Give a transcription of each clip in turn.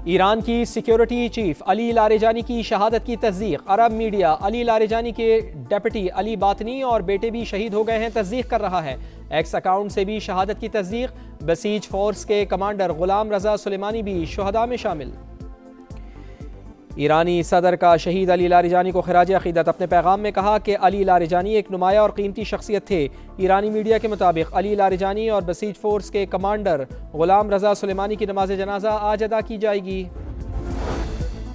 Iran की security chief Ali लारेजानी की शहादत की तस्दीक। अरब मीडिया अली लारेजानी के डेप्यूटी अली बातनी और बेटे भी शहीद हो गए हैं तस्दीक कर रहा है। एक्स अकाउंट से भी शहादत की तस्दीक। बसीज फोर्स के कमांडर गुलाम रजा सुलेमानी भी शुहदा में शामिल। ईरानी सदर का शहीद अली लारेजानी को खिराज अकीदत। अपने पैगाम में कहा कि अली लारेजानी एक नुमाया और कीमती शख्सियत थे। ईरानी मीडिया के मुताबिक अली लारेजानी और बसीज फोर्स के कमांडर गुलाम रजा सुलेमानी की नमाज जनाजा आज अदा की जाएगी।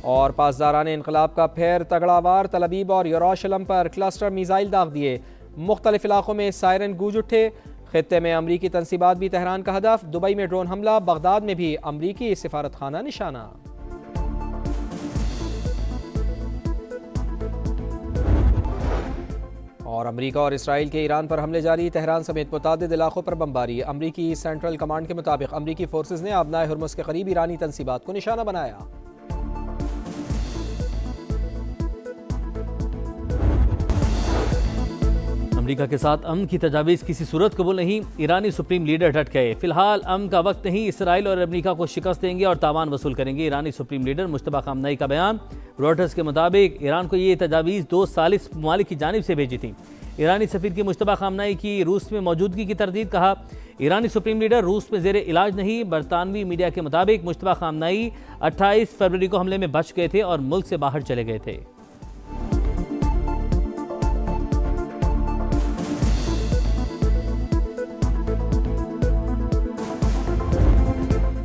और पासदारान इनकलाब का फिर तगड़ावार तलबीब और यरूशलेम पर क्लस्टर मिसाइल दाग दिए। मुख्तलिफ इलाकों में सायरन गूंज उठे। खित्ते में अमरीकी तनसीबात भी तेहरान का हदफ। दुबई में ड्रोन हमला। बगदाद में भी अमरीकी सिफारत खाना निशाना। और अमरीका और इसराइल के ईरान पर हमले जारी। तेहरान समेत मुतादिद इलाकों पर बमबारी। अमरीकी सेंट्रल कमांड के मुताबिक अमरीकी फोर्सेज ने आबनाए हुर्मुज़ के करीब ईरानी तनसीबात को निशाना बनाया। अमरीका के साथ अमन की तजावीज़ किसी सूरत कबूल नहीं। ईरानी सुप्रीम लीडर डट गए। फिलहाल अमन का वक्त नहीं। इसराइल और अमरीका को शिकस्त देंगे और तावान वसूल करेंगे। ईरानी सुप्रीम लीडर मुश्तबा खामनई का बयान। रॉयटर्स के मुताबिक ईरान को ये तजावीज़ 2 सालिस ममालिक की जानिब से भेजी थी। ईरानी सफ़ीर की मुश्तबा खामनई की रूस में मौजूदगी की तरदीद। कहा ईरानी सुप्रीम लीडर रूस में ज़ेर इलाज नहीं। बरतानवी मीडिया के मुताबिक मुश्तबा खामनई 28 फरवरी को हमले में बच गए थे और मुल्क से बाहर चले गए थे।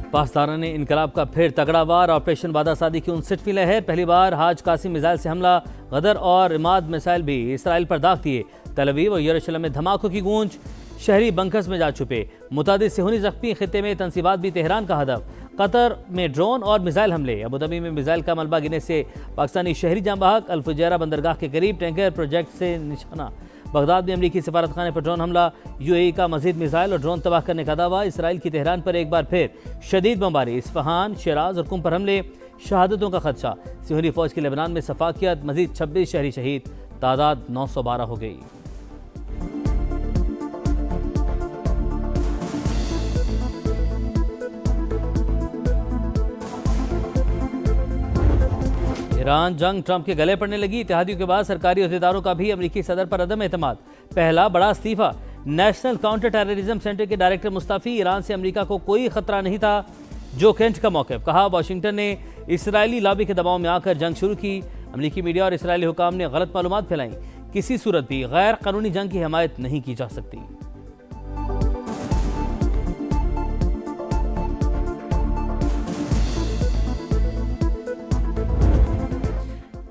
पासदारान इनकलाब का फिर तगड़ा वार। ऑपरेशन वादासादी की 59वीं लहर। पहली बार हाज कासिम मिसाइल से हमला। गदर और इमाद मिसाइल भी इसराइल पर दाग दिए। तल अवीव और यरूशलेम में धमाकों की गूंज। शहरी बंकर्स में जा छुपे। मुतादिद सेहूनी जख्मी। खित्ते में तनसीबात भी तेहरान का हदफ। कतर में ड्रोन और मिसाइल हमले। अबूधाबी में मिसाइल का मलबा गिरने से पाकिस्तानी शहरी जांबाहक। अल फुजैरा बंदरगाह के करीब टैंकर प्रोजेक्ट से निशाना। बगदाद में अमरीकी सिफारत खाने पर ड्रोन हमला। यूएई का मजीद मिसाइल और ड्रोन तबाह करने का दावा। इसराइल की तेहरान पर एक बार फिर शदीद बमबारी। इस्फहान, शिराज और कुम पर हमले। शहादतों का खदशा। सिहूनी फौज की लेबनान में सफाकियत। मजीद 26 शहरी शहीद। तादाद 912 हो गई। ईरान जंग ट्रंप के गले पड़ने लगी। इत्तेहादियों के बाद सरकारी अहदेदारों का भी अमरीकी सदर पर अदम एतमाद। पहला बड़ा इस्तीफा। नेशनल काउंटर टेररिज्म सेंटर के डायरेक्टर मुस्तफी। ईरान से अमरीका को कोई खतरा नहीं था। जो केंट का मौक़िफ़। कहा वाशिंगटन ने इसराइली लॉबी के दबाव में आकर जंग शुरू की। अमरीकी मीडिया और इसराइली हुकाम ने गलत मालूमात फैलाई। किसी सूरत भी गैर कानूनी जंग की हिमायत नहीं की जा सकती।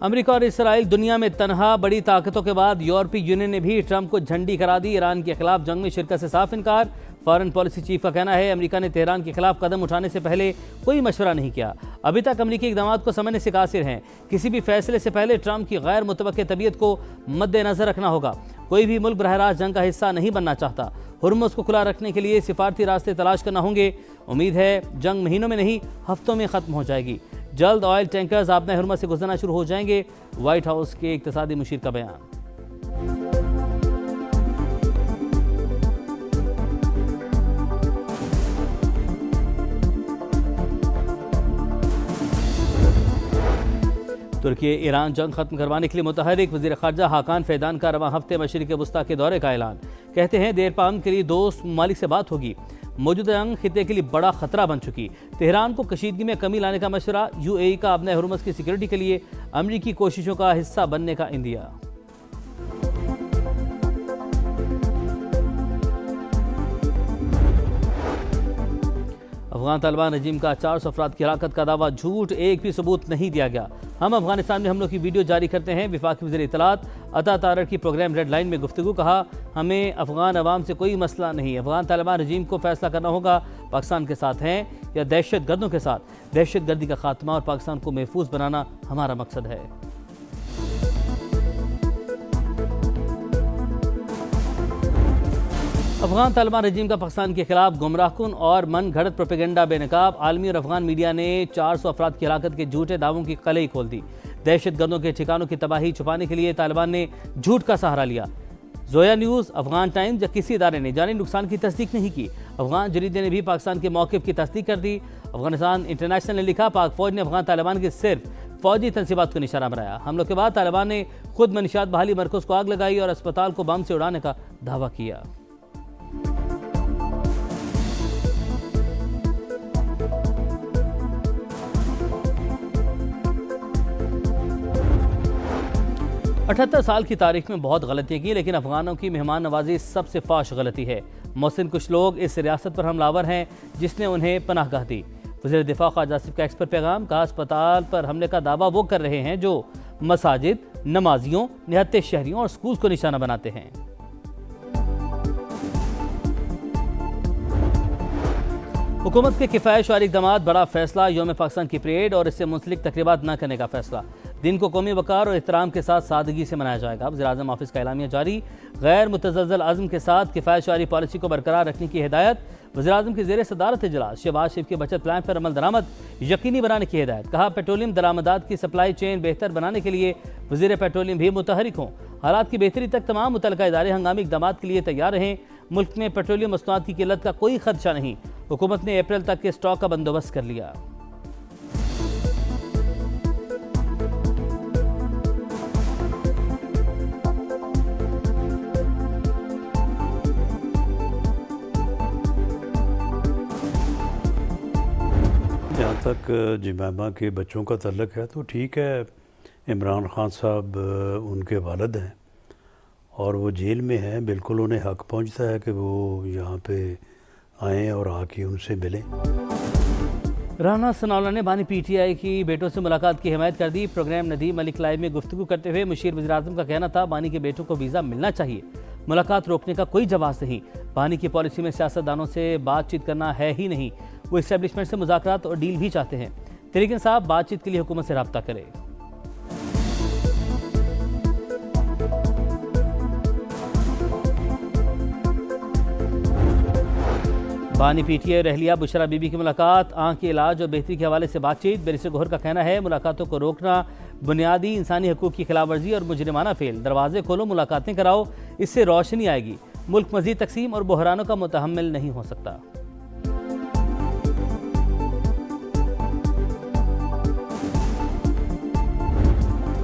अमेरिका और इसराइल दुनिया में तनहा। बड़ी ताकतों के बाद यूरोपीय यूनियन ने भी ट्रंप को झंडी करा दी। ईरान के खिलाफ जंग में शिरकत से साफ इनकार। फॉरेन पॉलिसी चीफ का कहना है अमेरिका ने तेहरान के खिलाफ कदम उठाने से पहले कोई मशवरा नहीं किया। अभी तक अमेरिकी इक़दामात को समझने से कासिर हैं। किसी भी फैसले से पहले ट्रंप की गैर मुतवक्के तबीयत को मद्देनजर रखना होगा। कोई भी मुल्क बरह रास्त जंग का हिस्सा नहीं बनना चाहता। हुर्मुज़ को खुला रखने के लिए सिफारती रास्ते तलाश करना होंगे। उम्मीद है जंग महीनों में नहीं हफ्तों में ख़त्म हो जाएगी। जल्द ऑयल टैंकर्स आबनाए हुर्मुज़ से गुजरना शुरू हो जाएंगे। व्हाइट हाउस के इक़्तिसादी मुशीर का बयान। तुर्की ईरान जंग खत्म करवाने के लिए मुतहरिक। वज़ीर ख़ारजा हाकान फैदान का रवां हफ्ते मशरिक़ वस्ता के दौरे का ऐलान। कहते हैं देर पाम के लिए दोस्त ममालिक से बात होगी। मौजूदा जंग खित्ते के लिए बड़ा खतरा बन चुकी। तेहरान को कशीदगी में कमी लाने का मशवरा। यूएई का आबनाए हुर्मुज़ की सिक्योरिटी के लिए अमरीकी कोशिशों का हिस्सा बनने का इंदिया। अफगान तालिबान रजीम का 400 अफराद की हलाकत का दावा झूठ। एक भी सबूत नहीं दिया गया। हम अफगानिस्तान में हमलों की वीडियो जारी करते हैं। वफाकी वज़ीर इत्तलात अता तारड़ की प्रोग्राम रेड लाइन में गुफ्तगू। कहा हमें अफगान अवाम से कोई मसला नहीं। अफगान तालिबान रजीम को फैसला करना होगा पाकिस्तान के साथ हैं या दहशत गर्दों के साथ। दहशत गर्दी का खात्मा और पाकिस्तान को महफूज बनाना हमारा मकसद है। अफगान तालिबान रजीम का पाकिस्तान के खिलाफ गुमराहकुन और मन घड़त प्रोपेगेंडा बेनकाब। आलमी और अफगान मीडिया ने 400 अफराद की हलाकत के झूठे दावों की कलई खोल दी। दहशत गर्दों के ठिकानों की तबाही छुपाने के लिए तालिबान ने झूठ का सहारा लिया। जोया न्यूज़, अफगान टाइम्स या किसी इदारे ने जानी नुकसान की तस्दीक नहीं की। अफगान जरीदे ने भी पाकिस्तान के मौक़िफ़ की तस्दीक कर दी। अफगानिस्तान इंटरनेशनल ने लिखा, पाक फौज ने अफगान तालिबान के सिर्फ फौजी तनसीबात को निशाना बनाया। हमलों के बाद तालिबान ने खुद मनशियात बहाली मरकज़ को आग लगाई और अस्पताल को बम से उड़ाने का दावा किया। अठहत्तर साल की तारीख में बहुत गलतियाँ की, लेकिन अफगानों की मेहमान नवाजी सबसे फाश गलती है। मोहसिन कुछ लोग इस रियासत पर हमलावर हैं जिसने उन्हें पनाहगाह दी। वज़ीर दिफा ख्वाजा आसिफ का एक्स पर पैगाम, कहा अस्पताल पर हमले का दावा वो कर रहे हैं जो मसाजिद, नमाजियों, निहत्ते शहरियों और स्कूल को निशाना बनाते हैं। हुकूमत के किफ़ायतशारी इक़दामात, बड़ा फैसला, यौम पाकिस्तान की परेड और इससे मुंसलिक तकरीबात न करने का फैसला। दिन को कौमी वक़ार और एहतराम के साथ सादगी से मनाया जाएगा। वज़ीर-ए-आज़म ऑफिस का एलामिया जारी, गैर मुतज़्ज़ल अज़्म के साथ किफ़ायतशारी पॉलिसी को बरकरार रखने की हिदायत। वज़ीर-ए-आज़म की ज़ेर सदारत इजलास, शहबाज शरीफ के बचत प्लान पर अमल दरामद यकीनी बनाने की हिदायत। कहा पेट्रोलियम दरामदात की सप्लाई चेन बेहतर बनाने के लिए वज़ीर पेट्रोलियम भी मुतहरिक हों। हालात की बेहतरी तक तमाम मुतल्लिका इदारे हंगामी इक़दामात के लिए तैयार रहें। मुल्क में पेट्रोलियम मसनूआत की किल्लत का कोई खदशा नहीं। हुकूमत ने अप्रैल तक के स्टॉक का बंदोबस्त कर लिया। जहाँ तक जमामा के बच्चों का तल्लक है तो ठीक है, इमरान खान साहब उनके वालिद हैं और वो जेल में हैं। बिल्कुल उन्हें हक पहुँचता है कि वो यहाँ पे आएँ और आके उनसे मिलें। राना सनाउल्लाह ने बानी पीटीआई की बेटों से मुलाकात की हिमायत कर दी। प्रोग्राम नदीम मलिक लाइव में गुफ्तगू करते हुए मुशीर वज़ीर-ए-आज़म का कहना था, बानी के बेटों को वीज़ा मिलना चाहिए, मुलाकात रोकने का कोई जवाब नहीं। बानी की पॉलिसी में सियासतदानों से बातचीत करना है ही नहीं। वो इस्टेब्लिशमेंट से मुज़ाकरात और डील भी चाहते हैं। तहरीक इंसाफ बातचीत के लिए हुकूमत से रब्ता करे। बानी पीटीआई रहलिया बुशरा बीबी की मुलाकात, आँख के इलाज और बेहतरी के हवाले से बातचीत। बैरिस्टर गौहर का कहना है, मुलाकातों को रोकना बुनियादी इंसानी हकूक़ की खिलाफवर्जी और मुजरिमाना फेल। दरवाजे खोलो, मुलाकातें कराओ, इससे रोशनी आएगी। मुल्क मज़ीद तकसीम और बहरानों का मुतहम्मिल नहीं हो सकता।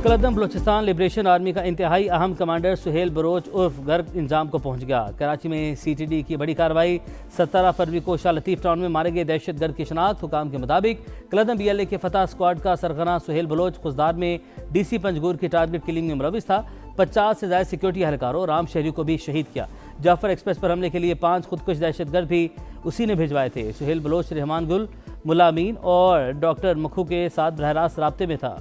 कलदम बलोचिस्तान लिबरेशन आर्मी का इंतहाई अहम कमांडर सुहेल बलोच उर्फ गर्ग इंजाम को पहुंच गया। कराची में सीटीडी की बड़ी कार्रवाई। 17 फरवरी को शाह लतीफ़ टाउन में मारे गए दहशतगर्द की शनाख्त। हुकाम के मुताबिक कलदम बीएलए के फतह स्क्वाड का सरगना सुहेल बलोच खुजदार में डीसी पंजगूर की टारगेट किलिंग में मुलविस था। 50 से ज़्यादा सिक्योरिटी एहलकारों और आम शहरियों को भी शहीद किया। जाफर एक्सप्रेस पर हमले के लिए 5 खुदकुश दहशतगर्द भी उसी ने भिजवाए थे। सुहेल बलोच रहमान गुल, मुला अमीन और डॉक्टर मखू के साथ बरह रास्त राब्ते में था।